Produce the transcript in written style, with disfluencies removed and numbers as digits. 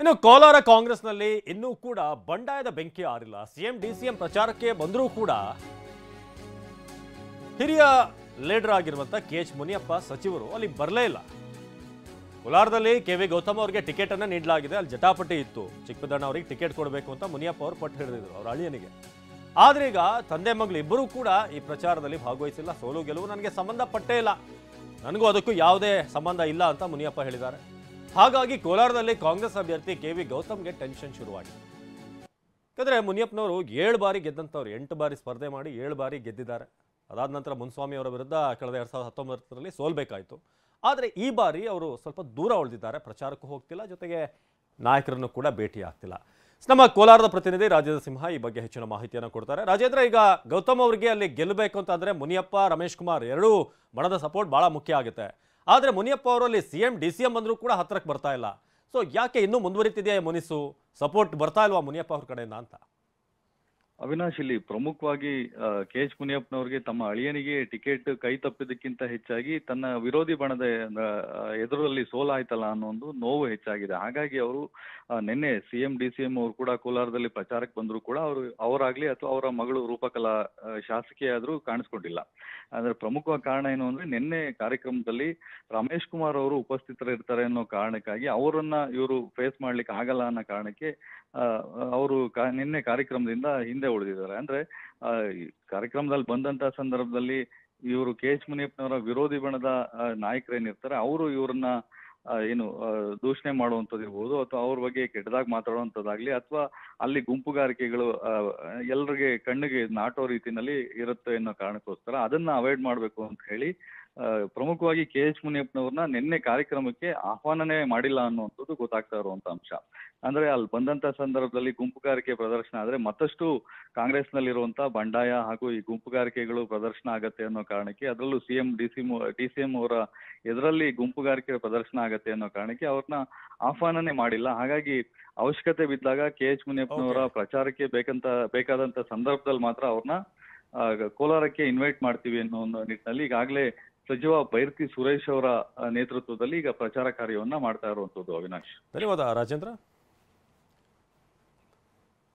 ಇನ್ನು ಕೋಲಾರ ಕಾಂಗ್ರೆಸ್ನಲ್ಲಿ ಇನ್ನೂ ಕೂಡ ಬಂಡಾಯದ ಬೆಂಕಿ ಆರಿಲ್ಲ. ಸಿಎಂ ಡಿಸಿಎಂ ಪ್ರಚಾರಕ್ಕೆ ಬಂದರೂ ಕೂಡ ಹಿರಿಯ ಲೀಡರ್ ಆಗಿರುವಂತ ಕೆಎಚ್ ಮುನಿಯಪ್ಪ ಸಚಿವರು ಅಲ್ಲಿ ಬರಲೇ ಇಲ್ಲ. ಕೋಲಾರದಲ್ಲಿ ಕೆವಿ ಗೌತಮ್ ಅವರಿಗೆ ಟಿಕೆಟ್ ಅನ್ನು ನೀಡಲಾಗಿದೆ. ಅಲ್ಲಿ ಜಟಾಪಟಿ ಇತ್ತು. ಚಿಕ್ಕಪದಣ್ಣ ಅವರಿಗೆ ಟಿಕೆಟ್ ಕೊಡಬೇಕು ಅಂತ ಮುನಿಯಪ್ಪ ಅವರು ಪಟ್ಟು ಹಿಡಿದಿದ್ರು ಅವ್ರ ಅಳಿಯನಿಗೆ. ಆದ್ರೆ ಈಗ ತಂದೆ ಮಗಳು ಇಬ್ಬರೂ ಕೂಡ ಈ ಪ್ರಚಾರದಲ್ಲಿ ಭಾಗವಹಿಸಿಲ್ಲ. ಸೋಲು ಗೆಲುವು ನನಗೆ ಸಂಬಂಧಪಟ್ಟೇ ಇಲ್ಲ, ನನಗೂ ಅದಕ್ಕೂ ಯಾವುದೇ ಸಂಬಂಧ ಇಲ್ಲ ಅಂತ ಮುನಿಯಪ್ಪ ಹೇಳಿದ್ದಾರೆ. ಹಾಗಾಗಿ ಕೋಲಾರದಲ್ಲಿ ಕಾಂಗ್ರೆಸ್ ಅಭ್ಯರ್ಥಿ ಕೆವಿ ಗೌತಮ್ಗೆ ಟೆನ್ಷನ್ ಶುರುವಾಗಿದೆ. ಯಾಕಂದ್ರೆ ಮುನಿಯಪ್ಪನವರು 7 ಬಾರಿ ಗೆದ್ದಂಥವ್ರು, 8 ಬಾರಿ ಸ್ಪರ್ಧೆ ಮಾಡಿ 7 ಬಾರಿ ಗೆದ್ದಿದ್ದಾರೆ. ಅದಾದ ನಂತರ ಮುನ್ಸ್ವಾಮಿ ಅವರ ವಿರುದ್ಧ ಕಳೆದ 2019ರಲ್ಲಿ ಸೋಲ್ಬೇಕಾಯಿತು. ಆದರೆ ಈ ಬಾರಿ ಅವರು ಸ್ವಲ್ಪ ದೂರ ಉಳಿದಿದ್ದಾರೆ, ಪ್ರಚಾರಕ್ಕೂ ಹೋಗ್ತಿಲ್ಲ, ಜೊತೆಗೆ ನಾಯಕರನ್ನು ಕೂಡ ಭೇಟಿ ಆಗ್ತಿಲ್ಲ. ನಮ್ಮ ಕೋಲಾರದ ಪ್ರತಿನಿಧಿ ರಾಜೇಂದ್ರ ಸಿಂಹ ಈ ಬಗ್ಗೆ ಹೆಚ್ಚಿನ ಮಾಹಿತಿಯನ್ನು ಕೊಡ್ತಾರೆ. ರಾಜೇಂದ್ರ, ಈಗ ಗೌತಮ್ ಅವರಿಗೆ ಅಲ್ಲಿ ಗೆಲ್ಲಬೇಕು ಅಂತಂದ್ರೆ ಮುನಿಯಪ್ಪ, ರಮೇಶ್ ಕುಮಾರ್ ಎರಡೂ ಬಣದ ಸಪೋರ್ಟ್ ಬಹಳ ಮುಖ್ಯ ಆಗುತ್ತೆ. ಆದರೆ ಮುನಿಯಪ್ಪ ಅವರಲ್ಲಿ ಸಿಎಂ ಡಿಸಿಎಂ ಬಂದರೂ ಕೂಡ ಹತ್ರಕ್ಕೆ ಬರ್ತಾ ಇಲ್ಲ. ಸೊ ಯಾಕೆ ಇನ್ನೂ ಮುಂದುವರಿತಿದೆಯಾ ಮುನಿಸು? ಸಪೋರ್ಟ್ ಬರ್ತಾ ಇಲ್ವಾ ಮುನಿಯಪ್ಪ ಅವ್ರ ಕಡೆಯಿಂದ ಅಂತ? ಅವಿನಾಶ್, ಇಲ್ಲಿ ಪ್ರಮುಖವಾಗಿ ಕೆಎಚ್ ಮುನಿಯಪ್ಪನವರಿಗೆ ತಮ್ಮ ಅಳಿಯನಿಗೆ ಟಿಕೆಟ್ ಕೈ ತಪ್ಪಿದ್ದಕ್ಕಿಂತ ಹೆಚ್ಚಾಗಿ ತನ್ನ ವಿರೋಧಿ ಬಣದ ಎದುರಲ್ಲಿ ಸೋಲಾಯ್ತಲ್ಲ ಅನ್ನೋ ಒಂದು ನೋವು ಹೆಚ್ಚಾಗಿದೆ. ಹಾಗಾಗಿ ಅವರು ನಿನ್ನೆ ಸಿಎಂ ಡಿಸಿಎಂ ಅವರು ಕೂಡ ಕೋಲಾರದಲ್ಲಿ ಪ್ರಚಾರಕ್ಕೆ ಬಂದ್ರು ಕೂಡ ಅವರಾಗ್ಲಿ ಅಥವಾ ಅವರ ಮಗಳು ರೂಪಕಲಾ ಶಾಸಕಿಯಾದ್ರೂ ಕಾಣಿಸ್ಕೊಂಡಿಲ್ಲ. ಅಂದ್ರೆ ಪ್ರಮುಖ ಕಾರಣ ಏನು ಅಂದ್ರೆ, ನಿನ್ನೆ ಕಾರ್ಯಕ್ರಮದಲ್ಲಿ ರಮೇಶ್ ಕುಮಾರ್ ಅವರು ಉಪಸ್ಥಿತರಿರ್ತಾರೆ ಅನ್ನೋ ಕಾರಣಕ್ಕಾಗಿ ಅವರನ್ನ ಇವರು ಫೇಸ್ ಮಾಡ್ಲಿಕ್ಕೆ ಆಗಲ್ಲ ಅನ್ನೋ ಕಾರಣಕ್ಕೆ ಅವರು ನಿನ್ನೆ ಕಾರ್ಯಕ್ರಮದಿಂದ ಹಿಂದೆ ಉಳಿದಿದ್ದಾರೆ. ಅಂದ್ರೆ ಕಾರ್ಯಕ್ರಮದಲ್ಲಿ ಬಂದಂತ ಸಂದರ್ಭದಲ್ಲಿ ಇವರು ಕೆಎಚ್ ಮುನಿಯಪ್ಪನವರ ವಿರೋಧಿ ಬಣದ ನಾಯಕರೇನಿರ್ತಾರೆ ಅವರು ಇವ್ರನ್ನ ಏನು ದೂಷಣೆ ಮಾಡುವಂಥದ್ದು ಇರ್ಬೋದು, ಅಥವಾ ಅವ್ರ ಬಗ್ಗೆ ಕೆಟ್ಟದಾಗಿ ಮಾತಾಡುವಂಥದ್ದಾಗ್ಲಿ, ಅಥವಾ ಅಲ್ಲಿ ಗುಂಪುಗಾರಿಕೆಗಳು ಎಲ್ಲರಿಗೆ ಕಣ್ಣಿಗೆ ನಾಟೋ ರೀತಿನಲ್ಲಿ ಇರುತ್ತೆ ಅನ್ನೋ ಕಾರಣಕ್ಕೋಸ್ಕರ ಅದನ್ನ ಅವಾಯ್ಡ್ ಮಾಡ್ಬೇಕು ಅಂತ ಹೇಳಿ ಪ್ರಮುಖವಾಗಿ ಕೆಎಚ್ ಮುನಿಯಪ್ಪನವ್ರನ್ನ ನಿನ್ನೆ ಕಾರ್ಯಕ್ರಮಕ್ಕೆ ಆಹ್ವಾನನೇ ಮಾಡಿಲ್ಲ ಅನ್ನುವಂಥದ್ದು ಗೊತ್ತಾಗ್ತಾ ಇರುವಂತ ಅಂಶ. ಅಂದ್ರೆ ಅಲ್ಲಿ ಬಂದಂತ ಸಂದರ್ಭದಲ್ಲಿ ಗುಂಪುಗಾರಿಕೆ ಪ್ರದರ್ಶನ ಆದ್ರೆ ಮತ್ತಷ್ಟು ಕಾಂಗ್ರೆಸ್ನಲ್ಲಿರುವಂತ ಬಂಡಾಯ ಹಾಗೂ ಈ ಗುಂಪುಗಾರಿಕೆಗಳು ಪ್ರದರ್ಶನ ಆಗತ್ತೆ ಅನ್ನೋ ಕಾರಣಕ್ಕೆ, ಅದರಲ್ಲೂ ಸಿಎಂ ಡಿಸಿಎಂ ಅವರ ಎದುರಲ್ಲಿ ಗುಂಪುಗಾರಿಕೆ ಪ್ರದರ್ಶನ ಆಗತ್ತೆ ಅನ್ನೋ ಕಾರಣಕ್ಕೆ ಅವ್ರನ್ನ ಆಹ್ವಾನನೇ ಮಾಡಿಲ್ಲ. ಹಾಗಾಗಿ ಅವಶ್ಯಕತೆ ಬಿದ್ದಾಗ ಕೆಎಚ್ ಮುನಿಯಪ್ಪನವರ ಪ್ರಚಾರಕ್ಕೆ ಬೇಕಾದಂತ ಸಂದರ್ಭದಲ್ಲಿ ಮಾತ್ರ ಅವ್ರನ್ನ ಕೋಲಾರಕ್ಕೆ ಇನ್ವೈಟ್ ಮಾಡ್ತೀವಿ ಅನ್ನೋ ಒಂದು ನಿಟ್ಟಿನಲ್ಲಿ ಈಗಾಗಲೇ ಸಚಿವ ಬೈರತಿ ಸುರೇಶ್ ಅವರ ನೇತೃತ್ವದಲ್ಲಿ ಈಗ ಪ್ರಚಾರ ಕಾರ್ಯವನ್ನ ಮಾಡ್ತಾ ಇರುವಂತದ್ದು. ಅವಿನಾಶ್, ಧನ್ಯವಾದ ರಾಜೇಂದ್ರ.